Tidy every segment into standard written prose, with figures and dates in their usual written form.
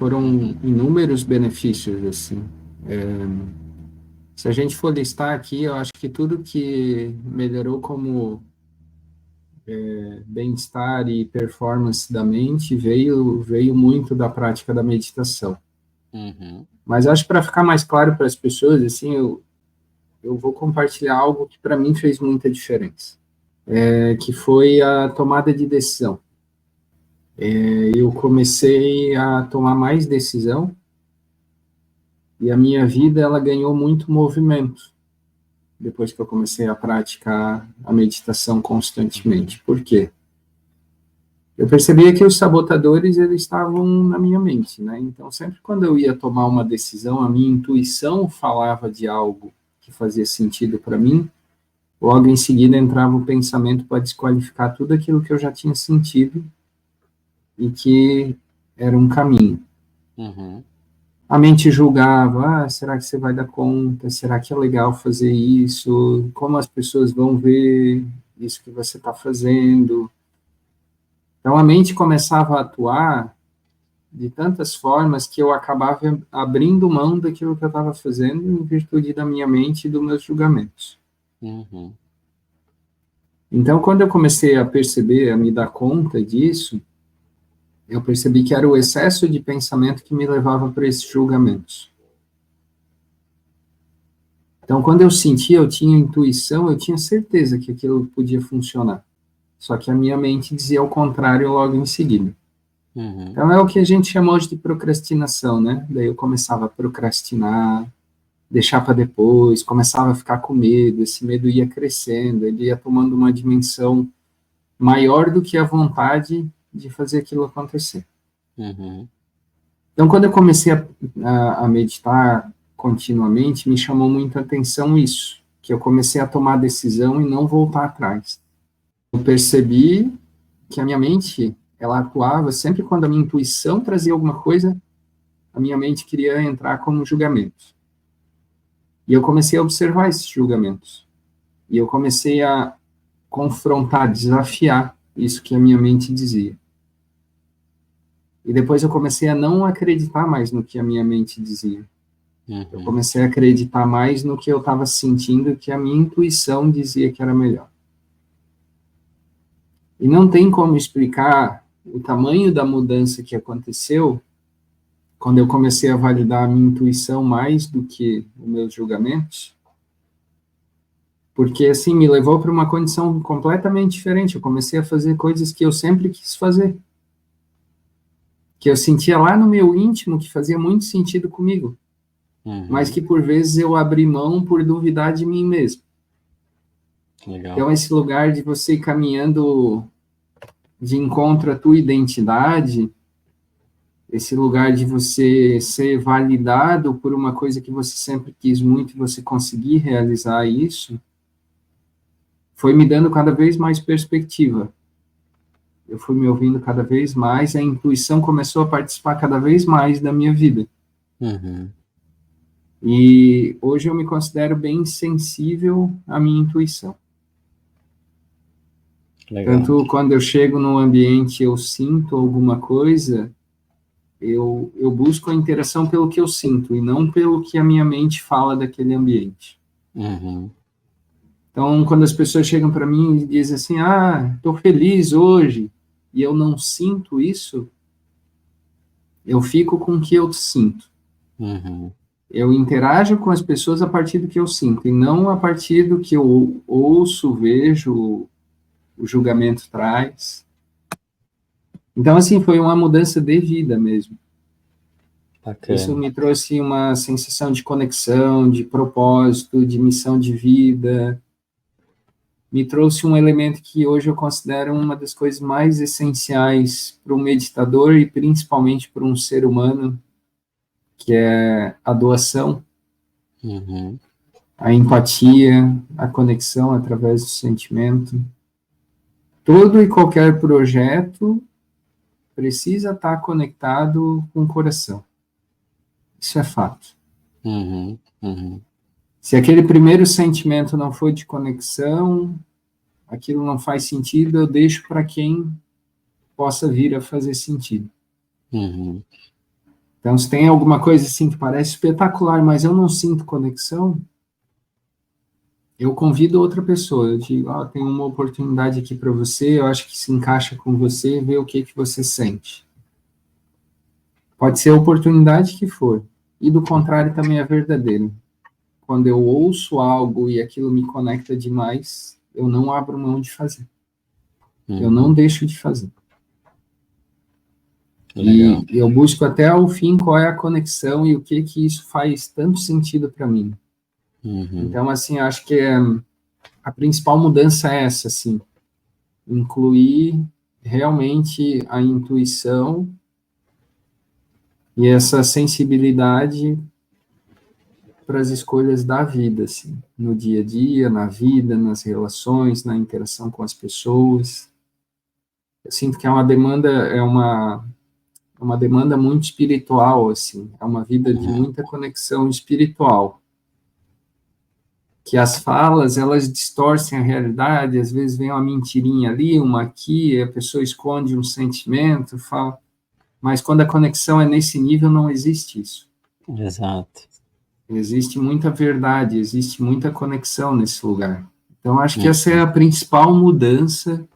foram inúmeros benefícios, assim. Se a gente for listar aqui, eu acho que tudo que melhorou como bem-estar e performance da mente veio muito da prática da meditação. Uhum. Mas acho que para ficar mais claro para as pessoas, assim, eu vou compartilhar algo que para mim fez muita diferença, que foi a tomada de decisão. Eu comecei a tomar mais decisão e a minha vida ela ganhou muito movimento depois que eu comecei a praticar a meditação constantemente. Por quê? Eu percebia que os sabotadores eles estavam na minha mente, né? Então, sempre quando eu ia tomar uma decisão, a minha intuição falava de algo que fazia sentido para mim, logo em seguida entrava o pensamento para desqualificar tudo aquilo que eu já tinha sentido e que era um caminho. Uhum. A mente julgava, será que você vai dar conta? Será que é legal fazer isso? Como as pessoas vão ver isso que você está fazendo? Então, a mente começava a atuar de tantas formas que eu acabava abrindo mão daquilo que eu estava fazendo em virtude da minha mente e dos meus julgamentos. Uhum. Então, quando eu comecei a perceber, a me dar conta disso, eu percebi que era o excesso de pensamento que me levava para esses julgamentos. Então, quando eu sentia, eu tinha intuição, eu tinha certeza que aquilo podia funcionar. Só que a minha mente dizia o contrário logo em seguida. Uhum. Então, é o que a gente chama hoje de procrastinação, né? Daí eu começava a procrastinar, deixar para depois, começava a ficar com medo, esse medo ia crescendo, ele ia tomando uma dimensão maior do que a vontade de fazer aquilo acontecer. Uhum. Então, quando eu comecei a meditar continuamente, me chamou muita atenção isso, que eu comecei a tomar decisão e não voltar atrás. Eu percebi que a minha mente, ela atuava sempre quando a minha intuição trazia alguma coisa, a minha mente queria entrar como julgamento. E eu comecei a observar esses julgamentos. E eu comecei a confrontar, desafiar isso que a minha mente dizia. E depois eu comecei a não acreditar mais no que a minha mente dizia. Eu Uhum. comecei a acreditar mais no que eu estava sentindo, que a minha intuição dizia que era melhor. E não tem como explicar o tamanho da mudança que aconteceu quando eu comecei a validar a minha intuição mais do que os meus julgamentos, porque assim me levou para uma condição completamente diferente. Eu comecei a fazer coisas que eu sempre quis fazer, que eu sentia lá no meu íntimo que fazia muito sentido comigo, mas Uhum. que por vezes eu abri mão por duvidar de mim mesmo. Legal. Então esse lugar de você ir caminhando de encontro à tua identidade, esse lugar de você ser validado por uma coisa que você sempre quis muito e você conseguir realizar isso, foi me dando cada vez mais perspectiva. Eu fui me ouvindo cada vez mais, a intuição começou a participar cada vez mais da minha vida. Uhum. E hoje eu me considero bem sensível à minha intuição. Legal. Tanto quando eu chego num ambiente eu sinto alguma coisa, eu busco a interação pelo que eu sinto e não pelo que a minha mente fala daquele ambiente. Uhum. Então, quando as pessoas chegam para mim e dizem assim, estou feliz hoje, e eu não sinto isso, eu fico com o que eu sinto. Uhum. Eu interajo com as pessoas a partir do que eu sinto, e não a partir do que eu ouço, vejo, o julgamento traz. Então, assim, foi uma mudança de vida mesmo. Isso Bacana. me trouxe uma sensação de conexão, de propósito, de missão de vida. Me trouxe um elemento que hoje eu considero uma das coisas mais essenciais para um meditador e principalmente para um ser humano, que é a doação, Uhum. a empatia, a conexão através do sentimento. Todo e qualquer projeto precisa estar conectado com o coração. Isso é fato. Uhum. Uhum. Se aquele primeiro sentimento não for de conexão, aquilo não faz sentido, eu deixo para quem possa vir a fazer sentido. Uhum. Então, se tem alguma coisa assim que parece espetacular, mas eu não sinto conexão, eu convido outra pessoa. Eu digo, tem uma oportunidade aqui para você, eu acho que se encaixa com você, vê o que você sente. Pode ser a oportunidade que for. E do contrário também é verdadeiro. Quando eu ouço algo e aquilo me conecta demais, eu não abro mão de fazer. Eu não deixo de fazer. Legal. E eu busco até ao fim qual é a conexão e o que isso faz tanto sentido para mim. Então, assim, acho que a principal mudança é essa, assim, incluir realmente a intuição e essa sensibilidade para as escolhas da vida, assim, no dia a dia, na vida, nas relações, na interação com as pessoas. Eu sinto que é uma demanda muito espiritual, assim, é uma vida de muita conexão espiritual. Que as falas, elas distorcem a realidade, às vezes vem uma mentirinha ali, uma aqui, a pessoa esconde um sentimento, fala, mas quando a conexão é nesse nível, não existe isso. Exato. Existe muita verdade, existe muita conexão nesse lugar. Então, acho que essa é a principal mudança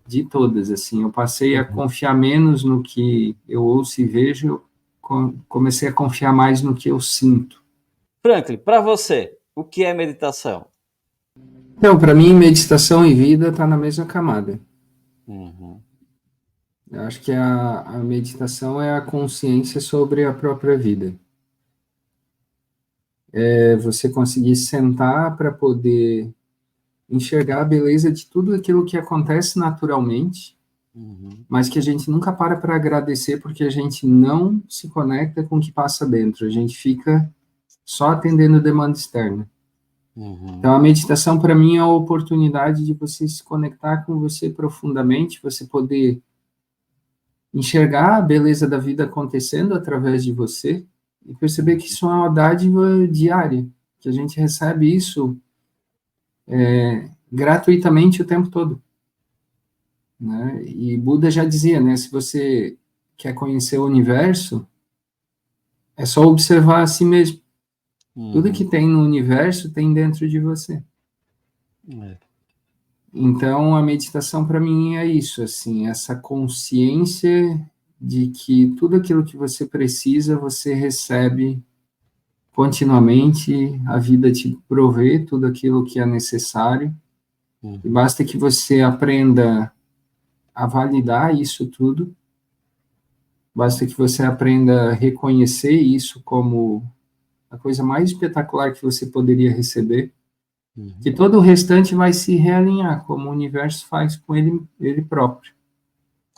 de todas, assim, eu passei a confiar menos no que eu ouço e vejo, comecei a confiar mais no que eu sinto. Franklin, para você, o que é meditação? Então, para mim, meditação e vida está na mesma camada. Eu acho que a meditação é a consciência sobre a própria vida. É você conseguir sentar para poder enxergar a beleza de tudo aquilo que acontece naturalmente, mas que a gente nunca para agradecer porque a gente não se conecta com o que passa dentro, a gente fica só atendendo demanda externa. Então, a meditação, para mim, é a oportunidade de você se conectar com você profundamente, você poder enxergar a beleza da vida acontecendo através de você e perceber que isso é uma dádiva diária, que a gente recebe isso gratuitamente o tempo todo. Né? E Buda já dizia, né, se você quer conhecer o universo, é só observar a si mesmo. Tudo que tem no universo tem dentro de você. Então, a meditação para mim é isso, assim, essa consciência de que tudo aquilo que você precisa, você recebe continuamente, a vida te provê tudo aquilo que é necessário, e basta que você aprenda a validar isso tudo, basta que você aprenda a reconhecer isso como a coisa mais espetacular que você poderia receber, que todo o restante vai se realinhar, como o universo faz com ele próprio.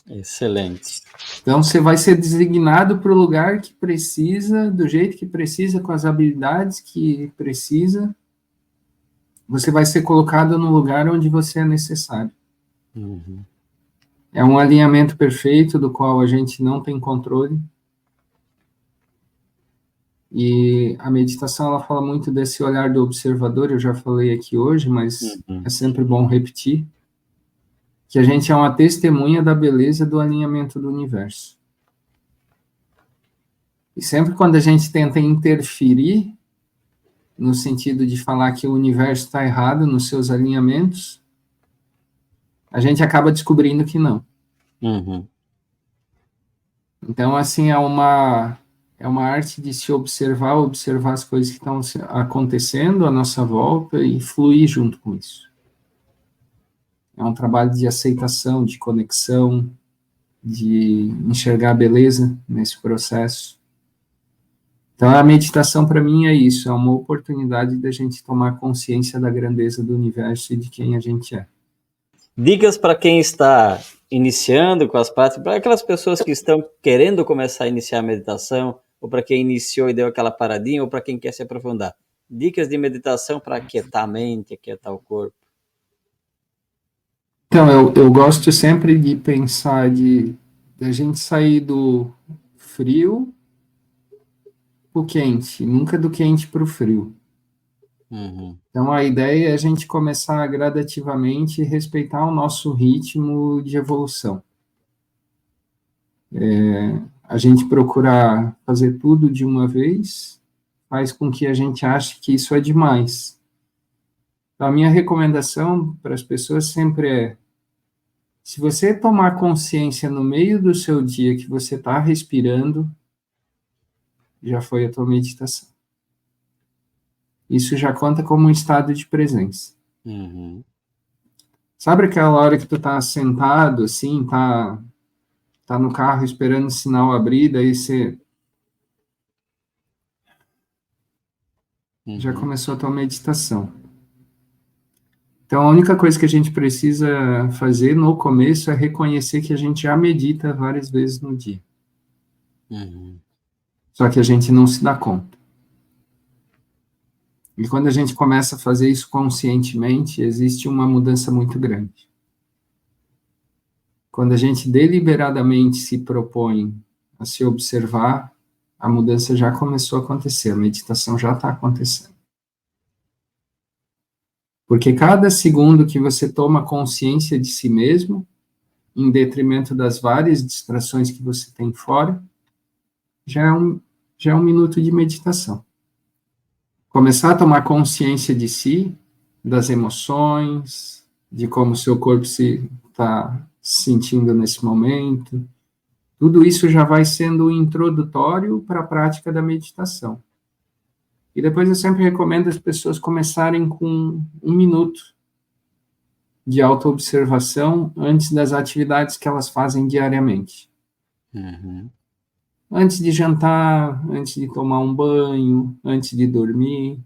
Excelente. Então, você vai ser designado para o lugar que precisa, do jeito que precisa, com as habilidades que precisa. Você vai ser colocado no lugar onde você é necessário. É um alinhamento perfeito do qual a gente não tem controle. E a meditação, ela fala muito desse olhar do observador, eu já falei aqui hoje, mas é sempre bom repetir, que a gente é uma testemunha da beleza do alinhamento do universo. E sempre quando a gente tenta interferir, no sentido de falar que o universo está errado nos seus alinhamentos, a gente acaba descobrindo que não. Então, assim, é uma arte de se observar as coisas que estão acontecendo à nossa volta e fluir junto com isso. É um trabalho de aceitação, de conexão, de enxergar a beleza nesse processo. Então, a meditação, para mim, é isso, é uma oportunidade da gente tomar consciência da grandeza do universo e de quem a gente é. Dicas para quem está iniciando com as práticas, para aquelas pessoas que estão querendo começar a iniciar a meditação, ou para quem iniciou e deu aquela paradinha, ou para quem quer se aprofundar. Dicas de meditação para aquietar a mente, aquietar o corpo. Então, eu gosto sempre de pensar de a gente sair do frio para o quente, nunca do quente para o frio. Então, a ideia é a gente começar gradativamente e respeitar o nosso ritmo de evolução. a gente procurar fazer tudo de uma vez faz com que a gente ache que isso é demais. Então, a minha recomendação para as pessoas sempre é: se você tomar consciência no meio do seu dia que você está respirando, já foi a tua meditação. Isso já conta como um estado de presença. Uhum. Sabe aquela hora que tu tá sentado, assim, tá no carro esperando o sinal abrir, daí você já começou a tua meditação. Então, a única coisa que a gente precisa fazer no começo é reconhecer que a gente já medita várias vezes no dia. Uhum. Só que a gente não se dá conta. E quando a gente começa a fazer isso conscientemente, existe uma mudança muito grande. Quando a gente deliberadamente se propõe a se observar, a mudança já começou a acontecer, a meditação já está acontecendo. Porque cada segundo que você toma consciência de si mesmo, em detrimento das várias distrações que você tem fora, já é um minuto de meditação. Começar a tomar consciência de si, das emoções, de como o seu corpo está se sentindo nesse momento, tudo isso já vai sendo introdutório para a prática da meditação. E depois eu sempre recomendo as pessoas começarem com 1 minuto de autoobservação antes das atividades que elas fazem diariamente. Uhum. Antes de jantar, antes de tomar um banho, antes de dormir.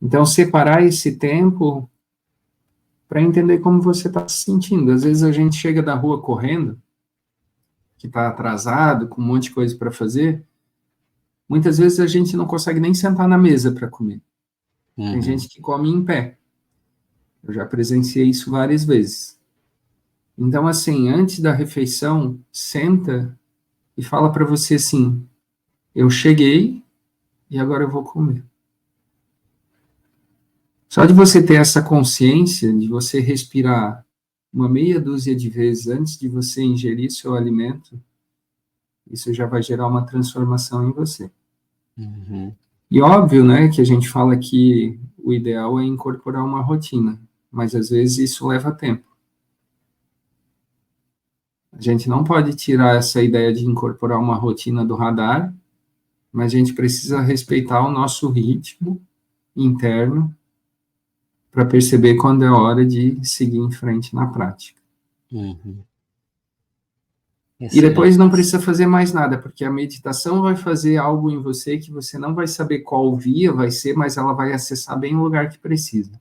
Então, separar esse tempo para entender como você está se sentindo. Às vezes a gente chega da rua correndo, que está atrasado, com um monte de coisa para fazer. Muitas vezes a gente não consegue nem sentar na mesa para comer. Tem gente que come em pé. Eu já presenciei isso várias vezes. Então, assim, antes da refeição, senta e fala para você assim: eu cheguei e agora eu vou comer. Só de você ter essa consciência, de você respirar uma meia dúzia de vezes antes de você ingerir seu alimento, isso já vai gerar uma transformação em você. Uhum. E óbvio, né, que a gente fala que o ideal é incorporar uma rotina, mas às vezes isso leva tempo. A gente não pode tirar essa ideia de incorporar uma rotina do radar, mas a gente precisa respeitar o nosso ritmo interno para perceber quando é hora de seguir em frente na prática. Uhum. E depois não precisa fazer mais nada, porque a meditação vai fazer algo em você que você não vai saber qual via vai ser, mas ela vai acessar bem o lugar que precisa.